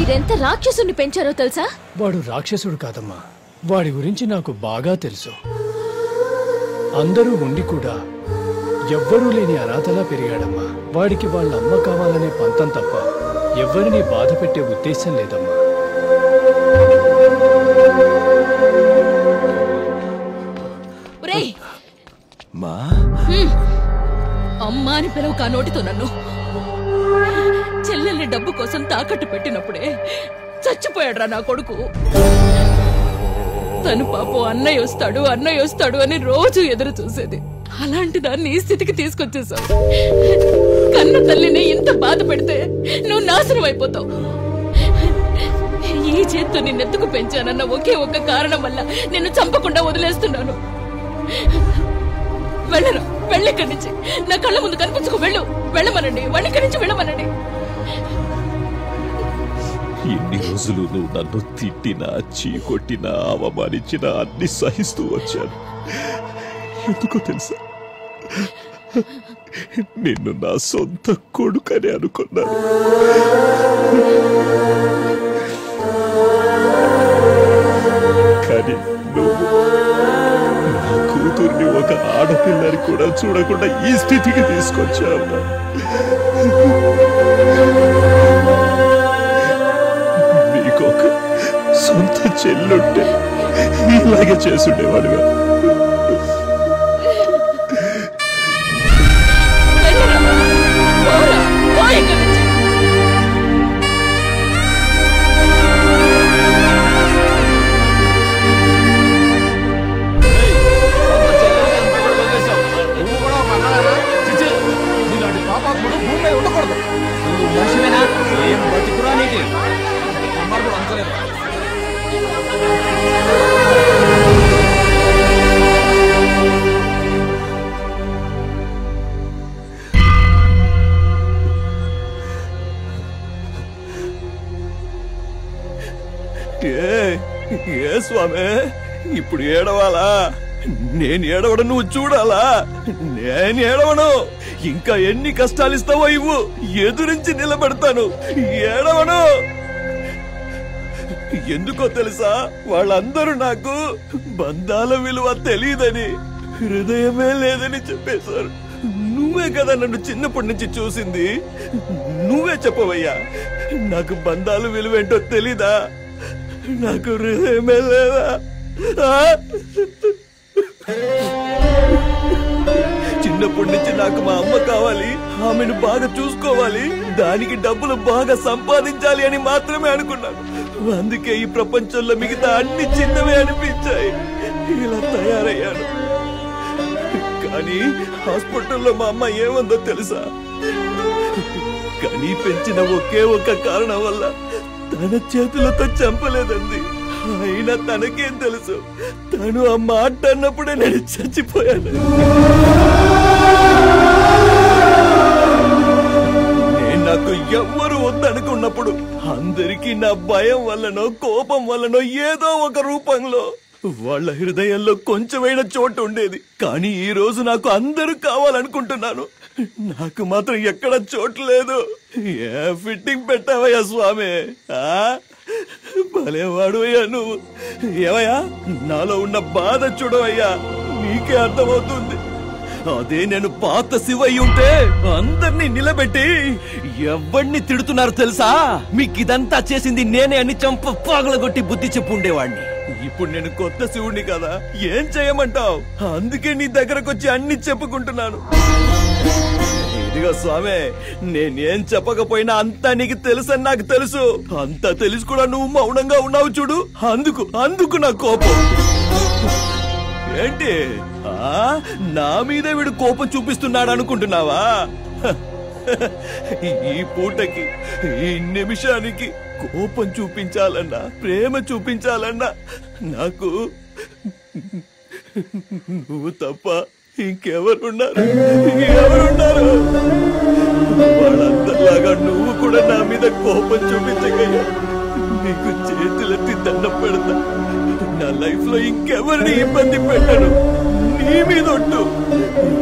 మీరెంత రాక్షసుని పెంచారో తెలుసా? వాడు రాక్షసుడు కాదమ్మా, వాడి గురించి నాకు బాగా తెలుసు. అందరూ ఉండి కూడా ఎవ్వరూ లేని అనాథలా పెరిగాడమ్మా. వాడికి వాళ్ళ అమ్మ కావాలనే పంతం తప్ప ఎవ్వరినీ బాధ పెట్టే ఉద్దేశం లేదమ్మా. అమ్మా అని పిలవ కా నోటితో నన్ను. చెల్లెల్ని డబ్బు కోసం తాకట్టు పెట్టినప్పుడే చచ్చిపోయాడ్రా నా కొడుకు. తను పాపం అన్నయ్య వస్తాడు అని రోజు ఎదురు చూసేది. అలాంటి దాన్ని ఈ స్థితికి తీసుకొచ్చేసావు. కన్న తల్లిని ఇంత బాధ పెడితే నువ్వు నాశనం అయిపోతావు. ఈ చేత్తో నిన్నెత్తుకు పెంచానన్న ఒకే ఒక్క కారణం వల్ల నిన్ను చంపకుండా వదిలేస్తున్నాను. వెళ్ళరా, వెళ్ళిక్కడి నుంచి. నా కళ్ళ ముందు కనిపించుకు వెళ్ళమనండి. వాళ్ళిక్కడి నుంచి వెళ్ళమనండి. ఎన్ని రోజులు నువ్వు నన్ను తిట్టినా, చీకొట్టినా, అవమానించినా అన్ని సహిస్తూ వచ్చాను. ఎందుకో తెలుసా, నిన్ను నా సొంత కొడుకని అనుకున్నాను. కానీ నువ్వు నా కూతుర్ని ఒక ఆడపిల్లని కూడా చూడకుండా ఈ స్థితికి తీసుకొచ్చావు. నీకొక సొంత చెల్లుంటే ఇలాగే చేసుండేవాడుగా. ఏ స్వామి, ఇప్పుడు ఏడవాలా? నేను ఏడవడం నువ్వు చూడాలా? నేను ఏడవను. ఇంకా ఎన్ని కష్టాలు ఇస్తావో ఇవ్వు, ఎదురించి నిలబెడతాను. ఏడవను. ఎందుకో తెలుసా, వాళ్ళందరూ నాకు బంధాల విలువ తెలియదని, హృదయమే లేదని చెప్పేశారు. నువ్వే కదా నన్ను చిన్నప్పటి నుంచి చూసింది. నువ్వే చెప్పవయ్యా, నాకు బంధాల విలువ ఏంటో తెలీదా? నాకు హృదయమే లేదా? చిన్నప్పటి నుంచి నాకు మా అమ్మ కావాలి, ఆమెను బాగా చూసుకోవాలి, దానికి డబ్బులు బాగా సంపాదించాలి అని మాత్రమే అనుకున్నాను. అందుకే ఈ ప్రపంచంలో మిగతా అన్ని చిన్నవే అనిపించాయి. ఇలా తయారయ్యాను. కానీ హాస్పిటల్లో మా అమ్మ ఏమందో తెలుసా? కనీ పెంచిన ఒకే ఒక్క కారణం వల్ల తన చేతులతో చంపలేదంది. అయినా తనకేం తెలుసు, తను ఆ మాట అన్నప్పుడే నేను చచ్చిపోయాను. నేను నాకు ఎవ్వరు వద్దనుకున్నప్పుడు అందరికీ నా భయం వల్లనో కోపం వల్లనో ఏదో ఒక రూపంలో వాళ్ళ హృదయంలో కొంచెమైనా చోటు ఉండేది. కానీ ఈ రోజు నాకు అందరూ కావాలనుకుంటున్నాను. నాకు మాత్రం ఎక్కడ చోటు లేదు. ఏ ఫిట్టింగ్ పెట్టావయ్యా స్వామి? భలేవాడు అయ్యా నువ్వు. ఏవయ్యా, నాలో ఉన్న బాధ చూడవయ్యా, నీకే అర్థమవుతుంది. అదే నేను పాత శివయ్య ఉంటే అందరినీ నిలబెట్టి ఎవరిని తిడుతున్నారు తెలుసా? మీకు ఇదంతా చేసింది నేనే అని చంప పాగలగొట్టి బుద్ధి చెప్పు ఉండేవాడిని. ఇప్పుడు నేను కొత్త శివుణ్ణి కదా, ఏం చేయమంటావు? అందుకే నీ దగ్గరకు వచ్చి అన్ని చెప్పుకుంటున్నాను. ఇదిగో స్వామి, నేనేం చెప్పకపోయినా అంతా నీకు తెలుసని నాకు తెలుసు. అంతా తెలుసు కూడా నువ్వు మౌనంగా ఉన్నావు చూడు, అందుకు నా కోపం. ఏంటి నా మీద వీడు కోపం చూపిస్తున్నాడు అనుకుంటున్నావా? ఈ పూటకి, ఈ నిమిషానికి కోపం చూపించాలన్నా, ప్రేమ చూపించాలన్నా నాకు నువ్వు తప్ప ఇంకెవరున్నారు? వాళ్ళందరిలాగా నువ్వు కూడా నా మీద కోపం చూపించగయ్యా. నీకు చేతులెత్తి దండం పెడతా. నా లైఫ్ లో ఇంకెవరిని ఇబ్బంది పెట్టను. నీ మీద ఒట్టు.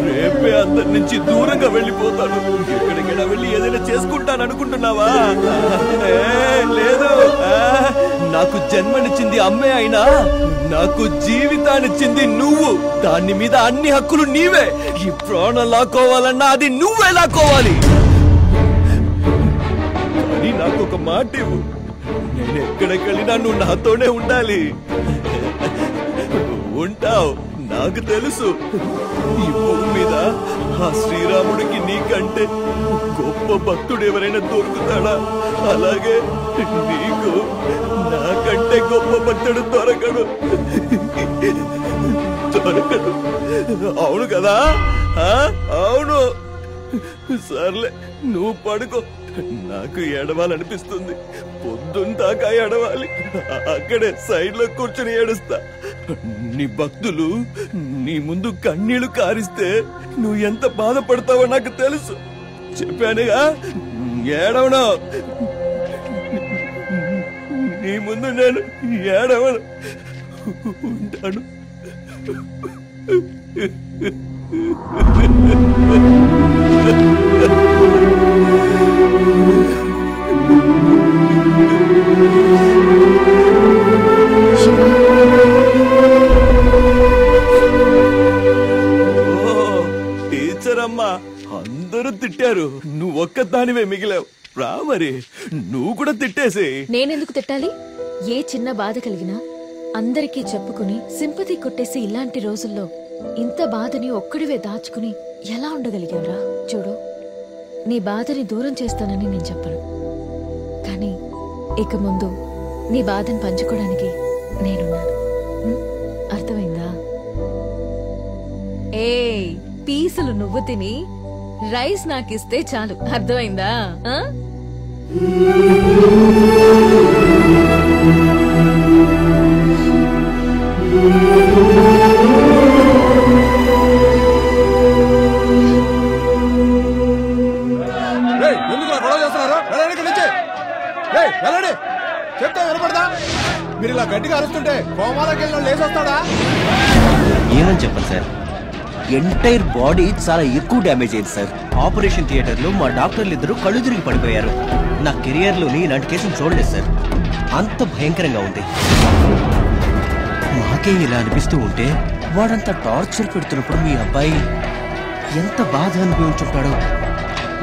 రేపే అందరి నుంచి దూరంగా వెళ్ళిపోతాను. ఎక్కడికైనా వెళ్ళి ఏదైనా చేసుకుంటాను అనుకుంటున్నావా? లేదు. నాకు జన్మనిచ్చింది అమ్మే అయినా నాకు జీవితాన్నిచ్చింది నువ్వు. దాని మీద అన్ని హక్కులు నీవే. ఈ ప్రాణం లాక్కోవాలన్నా అది నువ్వే లాక్కోవాలి. కానీ నాకు ఒక మాట ఇవ్వు, నేను ఎక్కడికెళ్ళినా నువ్వు నాతోనే ఉండాలి. ఉంటావు, నాకు తెలుసు. ఈ భూమి మీద ఆ శ్రీరాముడికి నీకంటే గొప్ప భక్తుడు ఎవరైనా దొరుకుతాడా? అలాగే నీకు నాకంటే గొప్ప భక్తుడు దొరకడు. అవును కదా? అవును. సర్లే, నువ్వు పడుకో. నాకు ఏడవాలనిపిస్తుంది. పొద్దుందాకా ఏడవాలి. అక్కడే సైడ్ లో కూర్చొని ఏడుస్తా. నీ భక్తులు నీ ముందు కన్నీళ్లు కారిస్తే నువ్వు ఎంత బాధపడతావో నాకు తెలుసు. చెప్పానుగా, ఏడవను. నీ ముందు నేను ఏడవను. ఉంటాను. టీచర్ అమ్మా, అందరూ తిట్టారు, నువ్వు ఒక్కదానివే మిగిలావు. రా మరి, నువ్వు కూడా తిట్టేసి. నేనెందుకు తిట్టాలి? ఏ చిన్న బాధ కలిగినా అందరికీ చెప్పుకుని సింపతి కొట్టేసి ఇలాంటి రోజుల్లో ఇంత బాధని ఒక్కడివే దాచుకుని ఎలా ఉండగలిగావురా? చూడు, నీ బాధని దూరం చేస్తానని నేను చెప్పను, కానీ ఇక ముందు నీ బాధని పంచుకోవడానికి నేనున్నాను. అర్థమైందా? ఏ పీసులు నువ్వు తిని రైస్ నాకిస్తే చాలు. అర్థమైందా? చెప్తే వినపడదా? మీరు ఇలా గట్టిగా అరుస్తుంటే కోమాలోకి వెళ్ళిన లేసొస్తాడా? ఏమని చెప్పండి సార్, ఎంటైర్ బాడీ చాలా ఎక్కువ డ్యామేజ్ అయింది సార్. ఆపరేషన్ థియేటర్ లో మా డాక్టర్లు ఇద్దరు కళ్ళు తిరిగి పడిపోయారు. నా కెరియర్ లోని ఇలాంటి కేసులు చూడలేదు సార్. అంత భయంకరంగా ఉంది. మాకే ఇలా అనిపిస్తూ ఉంటే వాడంతా టార్చర్ పెడుతున్నప్పుడు మీ అబ్బాయి ఎంత బాధ అనుభవించుంటాడో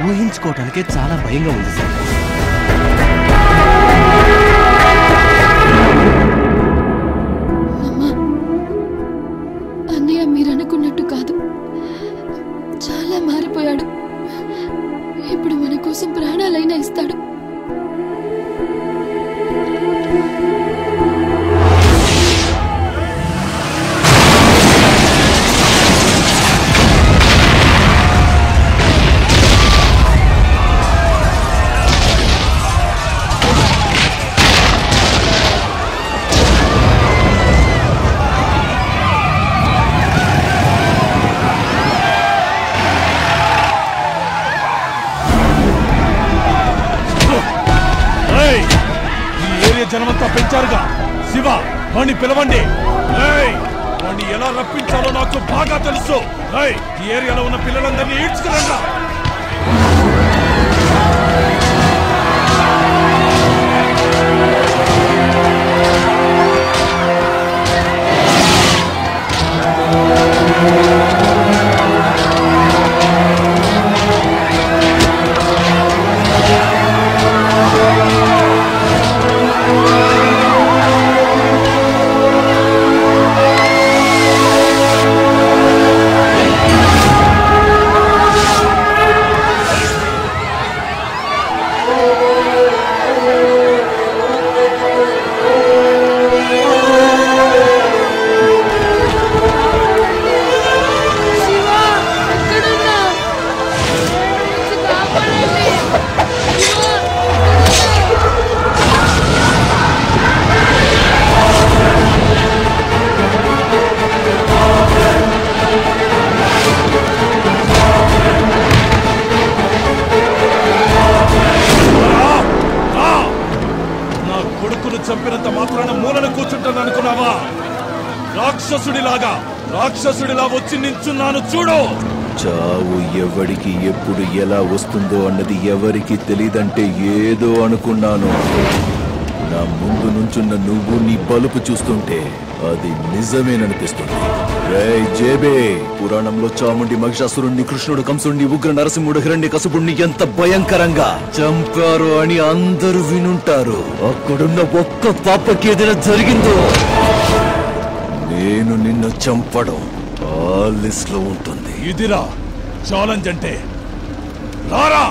ఊహించుకోవటానికే చాలా భయంగా ఉంది సార్. అన్నయ్య మీరనుకున్నట్టు కాదు, చాలా మారిపోయాడు. ఇప్పుడు మన కోసం ప్రాణాలైనా ఇస్తాడు. జనమంతా పెంచారుగా. శివ, వాణ్ణి పిలవండి. వాణ్ణి ఎలా రప్పించాలో నాకు బాగా తెలుసు. ఈ ఏరియాలో ఉన్న పిల్లలందరినీ ఈడ్చుకురండి. చంపినంత మాత్రాన మూలను కూర్చుంటాను అనుకున్నావా? రాక్షసుడిలా వచ్చి నించున్నాను చూడు. చావు ఎవడికి ఎప్పుడు ఎలా వస్తుందో అన్నది ఎవరికి తెలీదంటే ఏదో అనుకున్నాను. నా ముందు నుంచున్న నువ్వు నీ బలుపు చూస్తుంటే అది నిజమేననిపిస్తుంది. రేయ్ జేబే, పురాణంలో చాముండి మహిషాసురుణ్ణి, కృష్ణుడు కంసుణ్ణి, ఉగ్ర నరసింహుడు హిరణ్యకశిపుణ్ణి ఎంత భయంకరంగా చంపారు అని అందరూ వినుంటారు. అక్కడున్న ఒక్క పాపకి ఏదైనా జరిగిందో నేను నిన్ను చంపడం ఆ లిస్ట్ లో ఉంటుంది. ఇదిరా ఛాలెంజ్ అంటే. రారా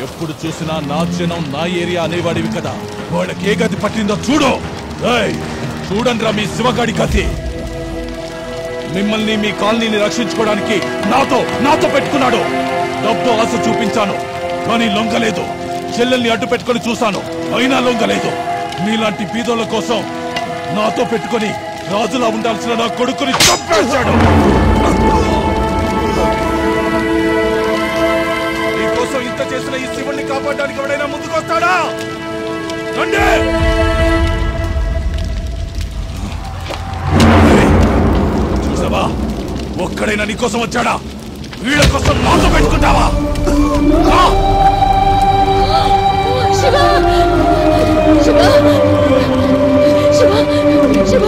ఎప్పుడు చూసినా నా జనం నా ఏరియా అనేవాడివి కదా, వాళ్ళకి ఏ గతి పట్టిందో చూడు. చూడండి రా మీ శివగాడి గతి. మిమ్మల్ని మీ కాలనీని రక్షించుకోవడానికి నాతో పెట్టుకున్నాడు. డబ్బు ఆశ చూపించాను కానీ లొంగలేదు. చెల్లెల్ని అడ్డు పెట్టుకొని చూశాను అయినా లొంగలేదు. మీలాంటి బీదోళ్ళ కోసం నాతో పెట్టుకొని రాజులా ఉండాల్సిన నా కొడుకుని చంపేశాడు. కాపాడడానికి ఎవడైనా ముందుకొస్తాడా? రండి! చూసావా, ఒక్కడైనా నీకోసం వచ్చాడా? వీళ్ళ కోసం నాతో పెట్టుకుంటావా? శివ శివ శివ శివ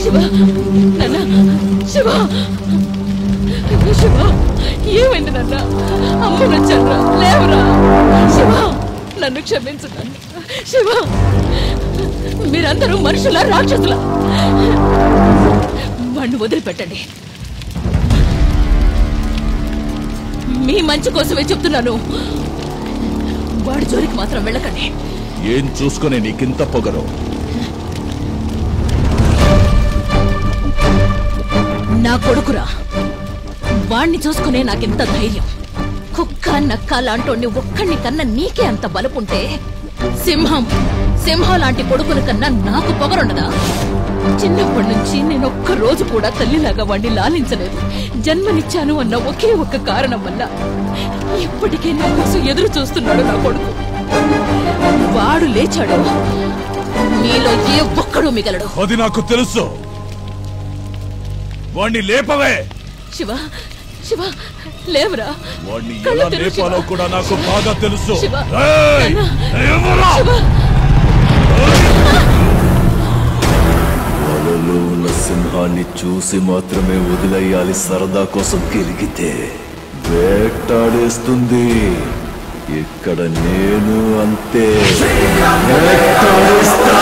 శివ నాన్న శివ శివ ఏమైంది నాన్న? అమ్మ నచ్చారా? లేవరా శివ, నన్ను క్షమించు నాన్న. శివ, మీరందరూ మనుషుల రాక్షసుల? వాణ్ణి వదిలిపెట్టండి. మీ మంచి కోసమే చెప్తున్నాను. వాడి జోలికి మాత్రం వెళ్ళకండి. ఏం చూసుకునే నీకింత పొగరు? నా కొడుకురా, వాణ్ణి చూసుకునే నాకెంత ధైర్యం. కుక్క నక్క లాంటోడిని ఒక్కడిని కన్నా నీకే అంత బలుపుంటే సింహం లాంటి కొడుకుని కన్నా నాకు పొగరుండదా? చిన్నప్పటి నుంచి నేను ఒక్క రోజు కూడా తల్లిలాగా వాడిని లాలించలేదు. జన్మనిచ్చాను అన్న ఒకే ఒక్క కారణం వల్ల ఇప్పటికే నా కోసం ఎదురు చూస్తున్నాడు నా కొడుకు. వాడు లేచాడు, మీలో ఏ ఒక్కడూ మిగలడు. అది నాకు తెలుసు. వాణ్ణి లేపవే. శివ శివ లేవరా. వాణ్ణి ఎలా లేపాలో కూడా నాకు బాగా తెలుసు. వలలో ఉన్న సింహాన్ని చూసి మాత్రమే వదిలేయాలి. సరదా కోసం కెలిగితే వేటాడేస్తుంది. ఇక్కడ నేను అంతే వేటాడేస్తా.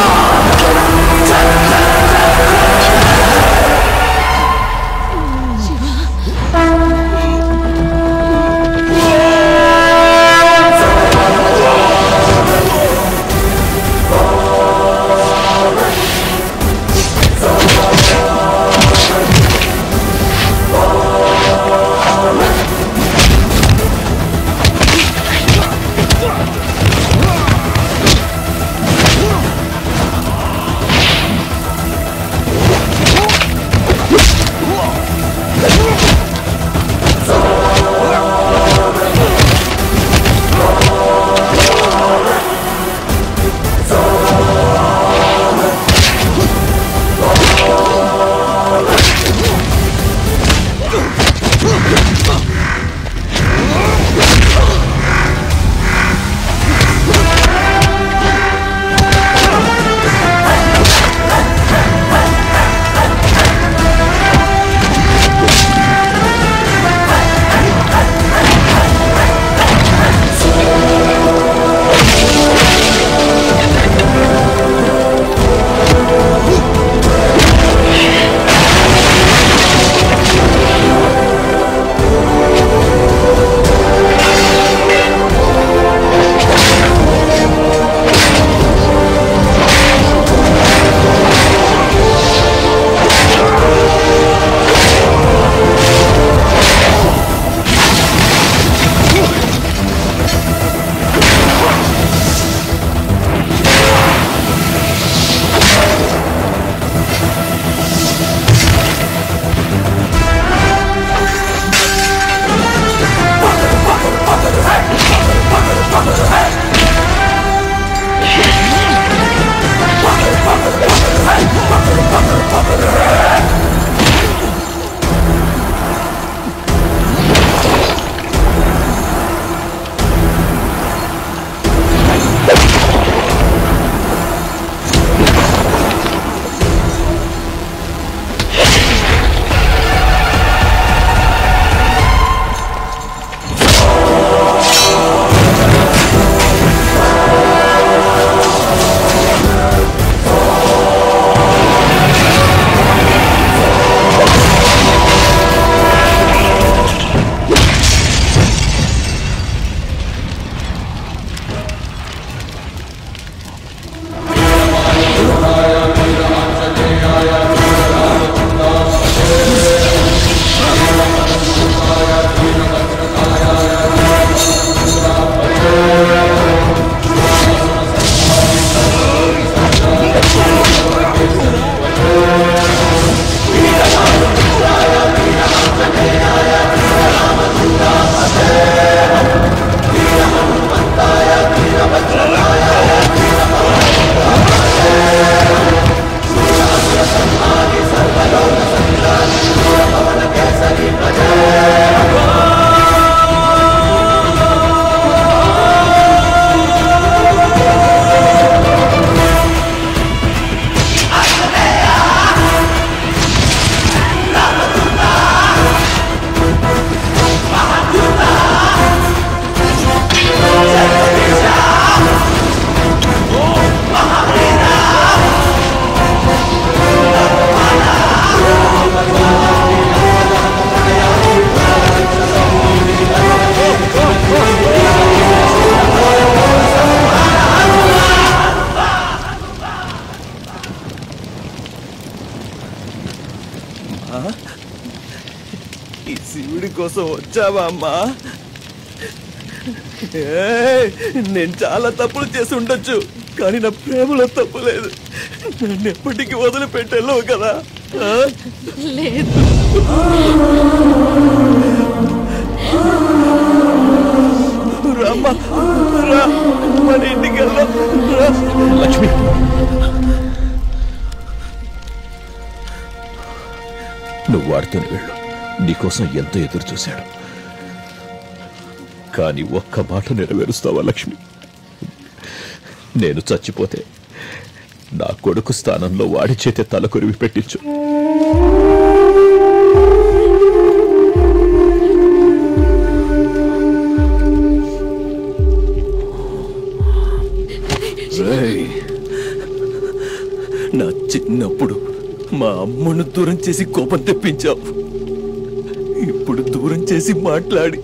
కోసం వచ్చావా అమ్మా? నేను చాలా తప్పులు చేసి ఉండొచ్చు, కానీ నా ప్రేమలో తప్పు లేదు. నన్ను ఎప్పటికీ వదిలిపెట్టాలో కదా? లేదు. రామ్మా, రా, మన ఇంటికి వెళ్దాం. లక్ష్మి, నువ్వు వాడితోనే వెళ్ళు. నీకోసం ఎంతో ఎదురు చూశాడు, కానీ ఒక్క మాట నెరవేరుస్తావా లక్ష్మి? నేను చచ్చిపోతే నా కొడుకు స్థానంలో వాడి చేతే తల కొరివి పెట్టించు. నా చిన్నప్పుడు మా అమ్మను దూరం చేసి కోపం తెప్పించావు. ఇప్పుడు దూరం చేసి మాట్లాడి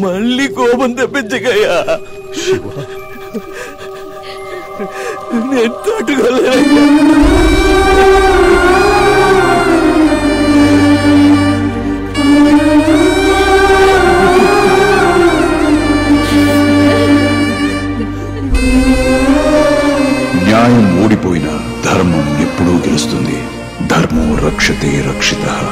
మళ్ళీ కోపం తెప్పించగయ్యా. నేను తట్టుకోలేనయ్యా. న్యాయం ఓడిపోయినా ధర్మం ఎప్పుడూ గెలుస్తుంది. ధర్మో రక్షతే రక్షితః.